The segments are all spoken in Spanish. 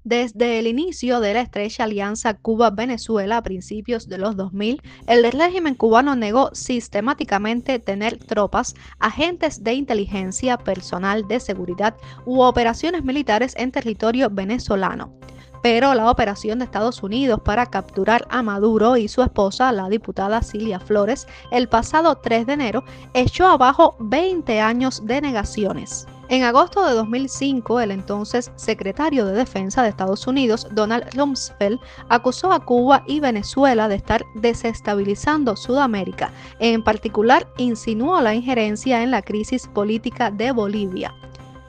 Desde el inicio de la estrecha alianza Cuba-Venezuela a principios de los 2000, el régimen cubano negó sistemáticamente tener tropas, agentes de inteligencia, personal de seguridad u operaciones militares en territorio venezolano. Pero la operación de Estados Unidos para capturar a Maduro y su esposa, la diputada Cilia Flores, el pasado 3 de enero, echó abajo 20 años de negaciones. En agosto de 2005, el entonces secretario de Defensa de Estados Unidos, Donald Rumsfeld, acusó a Cuba y Venezuela de estar desestabilizando Sudamérica. En particular, insinuó la injerencia en la crisis política de Bolivia.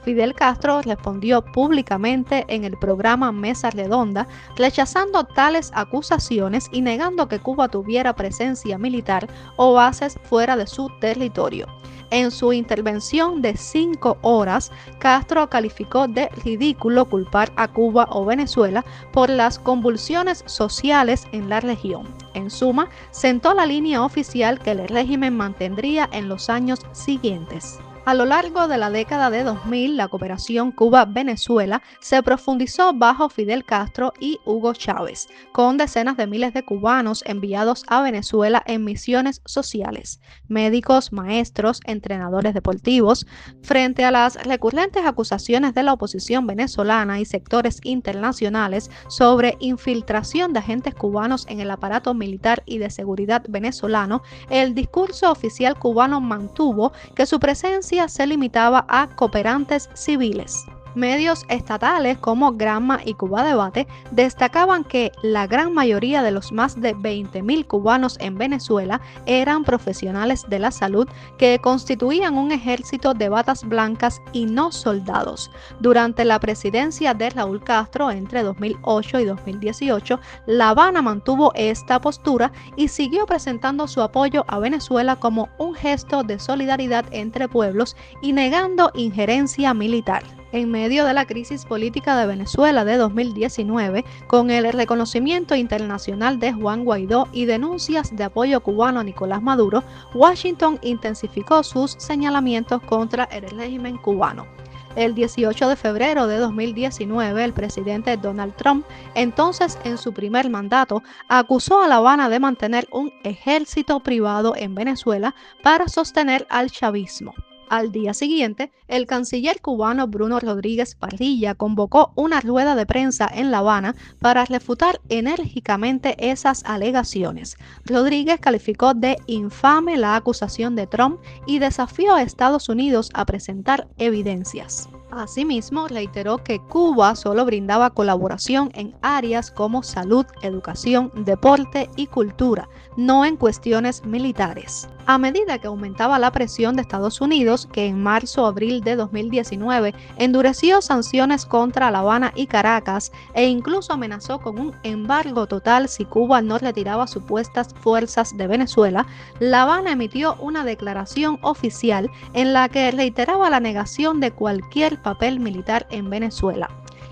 Fidel Castro respondió públicamente en el programa Mesa Redonda, rechazando tales acusaciones y negando que Cuba tuviera presencia militar o bases fuera de su territorio. En su intervención de 5 horas, Castro calificó de ridículo culpar a Cuba o Venezuela por las convulsiones sociales en la región. En suma, sentó la línea oficial que el régimen mantendría en los años siguientes. A lo largo de la década de 2000, la cooperación Cuba-Venezuela se profundizó bajo Fidel Castro y Hugo Chávez, con decenas de miles de cubanos enviados a Venezuela en misiones sociales, médicos, maestros, entrenadores deportivos. Frente a las recurrentes acusaciones de la oposición venezolana y sectores internacionales sobre infiltración de agentes cubanos en el aparato militar y de seguridad venezolano, el discurso oficial cubano mantuvo que su presencia se limitaba a cooperantes civiles. Medios estatales como Granma y Cuba Debate destacaban que la gran mayoría de los más de 20.000 cubanos en Venezuela eran profesionales de la salud que constituían un ejército de batas blancas y no soldados. Durante la presidencia de Raúl Castro entre 2008 y 2018, La Habana mantuvo esta postura y siguió presentando su apoyo a Venezuela como un gesto de solidaridad entre pueblos y negando injerencia militar. En medio de la crisis política de Venezuela de 2019, con el reconocimiento internacional de Juan Guaidó y denuncias de apoyo cubano a Nicolás Maduro, Washington intensificó sus señalamientos contra el régimen cubano. El 18 de febrero de 2019, el presidente Donald Trump, entonces en su primer mandato, acusó a La Habana de mantener un ejército privado en Venezuela para sostener al chavismo. Al día siguiente, el canciller cubano Bruno Rodríguez Parrilla convocó una rueda de prensa en La Habana para refutar enérgicamente esas alegaciones. Rodríguez calificó de infame la acusación de Trump y desafió a Estados Unidos a presentar evidencias. Asimismo, reiteró que Cuba solo brindaba colaboración en áreas como salud, educación, deporte y cultura, no en cuestiones militares. A medida que aumentaba la presión de Estados Unidos, que en marzo-abril de 2019 endureció sanciones contra La Habana y Caracas e incluso amenazó con un embargo total si Cuba no retiraba supuestas fuerzas de Venezuela, La Habana emitió una declaración oficial en la que reiteraba la negación de cualquier papel militar en Venezuela.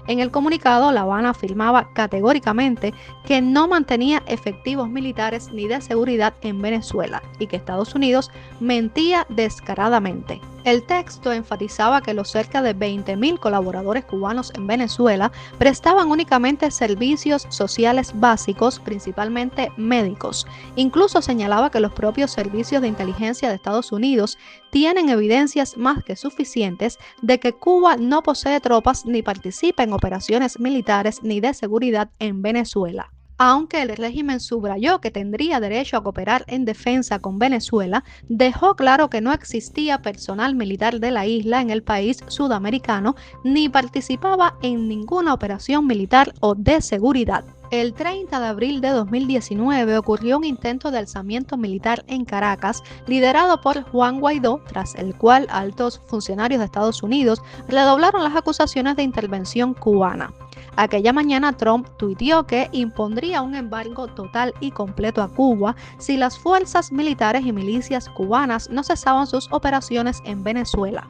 En el comunicado, La Habana afirmaba categóricamente que no mantenía efectivos militares ni de seguridad en Venezuela y que Estados Unidos mentía descaradamente. El texto enfatizaba que los cerca de 20.000 colaboradores cubanos en Venezuela prestaban únicamente servicios sociales básicos, principalmente médicos. Incluso señalaba que los propios servicios de inteligencia de Estados Unidos tienen evidencias más que suficientes de que Cuba no posee tropas ni participa en operaciones militares ni de seguridad en Venezuela. Aunque el régimen subrayó que tendría derecho a cooperar en defensa con Venezuela, dejó claro que no existía personal militar de la isla en el país sudamericano ni participaba en ninguna operación militar o de seguridad. El 30 de abril de 2019 ocurrió un intento de alzamiento militar en Caracas liderado por Juan Guaidó, tras el cual altos funcionarios de Estados Unidos redoblaron las acusaciones de intervención cubana. Aquella mañana Trump tuiteó que impondría un embargo total y completo a Cuba si las fuerzas militares y milicias cubanas no cesaban sus operaciones en Venezuela.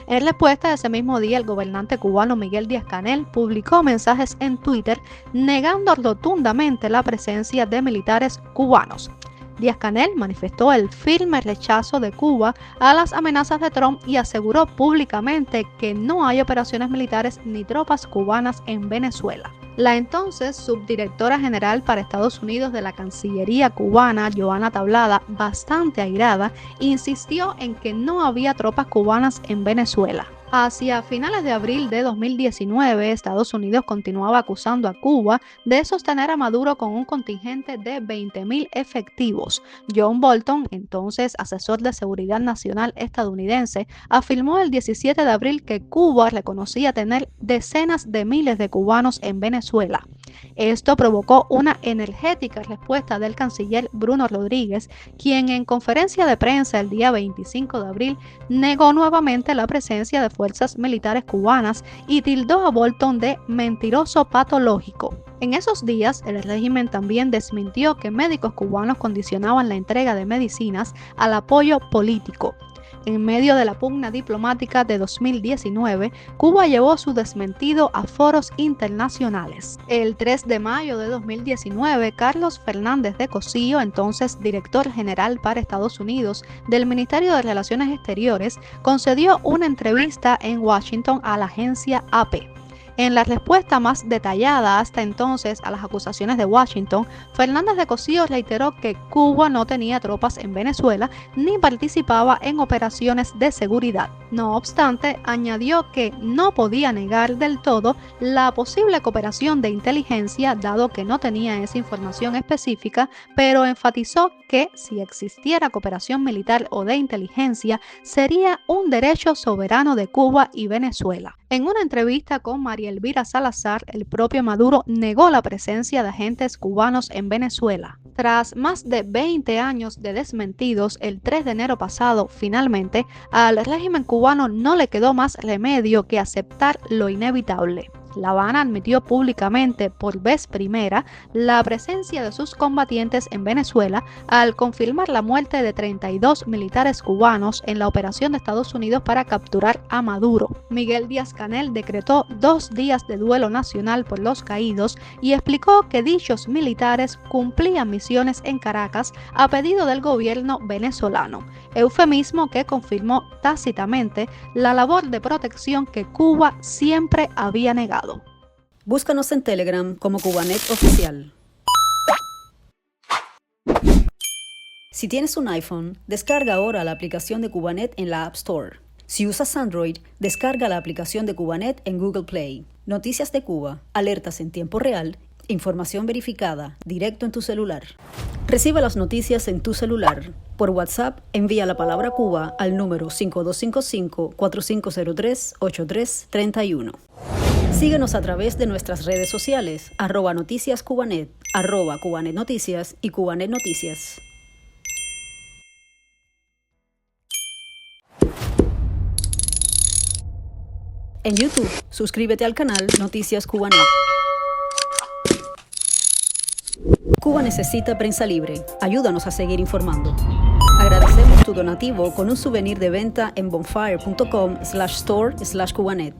En respuesta, ese mismo día, el gobernante cubano Miguel Díaz-Canel publicó mensajes en Twitter negando rotundamente la presencia de militares cubanos. Díaz-Canel manifestó el firme rechazo de Cuba a las amenazas de Trump y aseguró públicamente que no hay operaciones militares ni tropas cubanas en Venezuela. La entonces subdirectora general para Estados Unidos de la Cancillería cubana, Joana Tablada, bastante airada, insistió en que no había tropas cubanas en Venezuela. Hacia finales de abril de 2019, Estados Unidos continuaba acusando a Cuba de sostener a Maduro con un contingente de 20.000 efectivos. John Bolton, entonces asesor de seguridad nacional estadounidense, afirmó el 17 de abril que Cuba reconocía tener decenas de miles de cubanos en Venezuela. Esto provocó una energética respuesta del canciller Bruno Rodríguez, quien en conferencia de prensa el día 25 de abril negó nuevamente la presencia de fuerzas militares cubanas y tildó a Bolton de mentiroso patológico. En esos días, el régimen también desmintió que médicos cubanos condicionaban la entrega de medicinas al apoyo político. En medio de la pugna diplomática de 2019, Cuba llevó su desmentido a foros internacionales. El 3 de mayo de 2019, Carlos Fernández de Cosío, entonces director general para Estados Unidos del Ministerio de Relaciones Exteriores, concedió una entrevista en Washington a la agencia AP. En la respuesta más detallada hasta entonces a las acusaciones de Washington, Fernández de Cosío reiteró que Cuba no tenía tropas en Venezuela ni participaba en operaciones de seguridad. No obstante, añadió que no podía negar del todo la posible cooperación de inteligencia, dado que no tenía esa información específica, pero enfatizó que si existiera cooperación militar o de inteligencia, sería un derecho soberano de Cuba y Venezuela. En una entrevista con María Elvira Salazar, el propio Maduro negó la presencia de agentes cubanos en Venezuela. Tras más de 20 años de desmentidos, el 3 de enero pasado, finalmente, al régimen cubano no le quedó más remedio que aceptar lo inevitable. La Habana admitió públicamente por vez primera la presencia de sus combatientes en Venezuela al confirmar la muerte de 32 militares cubanos en la operación de Estados Unidos para capturar a Maduro. Miguel Díaz-Canel decretó 2 días de duelo nacional por los caídos y explicó que dichos militares cumplían misiones en Caracas a pedido del gobierno venezolano, eufemismo que confirmó tácitamente la labor de protección que Cuba siempre había negado. Búscanos en Telegram como Cubanet Oficial. Si tienes un iPhone, descarga ahora la aplicación de Cubanet en la App Store. Si usas Android, descarga la aplicación de Cubanet en Google Play. Noticias de Cuba, alertas en tiempo real, información verificada, directo en tu celular. Recibe las noticias en tu celular. Por WhatsApp, envía la palabra Cuba al número 5255-4503-8331. Síguenos a través de nuestras redes sociales, @noticiascubanet, @cubanetnoticias y Cubanet Noticias. En YouTube, suscríbete al canal Noticias Cubanet. Cuba necesita prensa libre. Ayúdanos a seguir informando. Agradecemos tu donativo con un souvenir de venta en bonfire.com/store/Cubanet.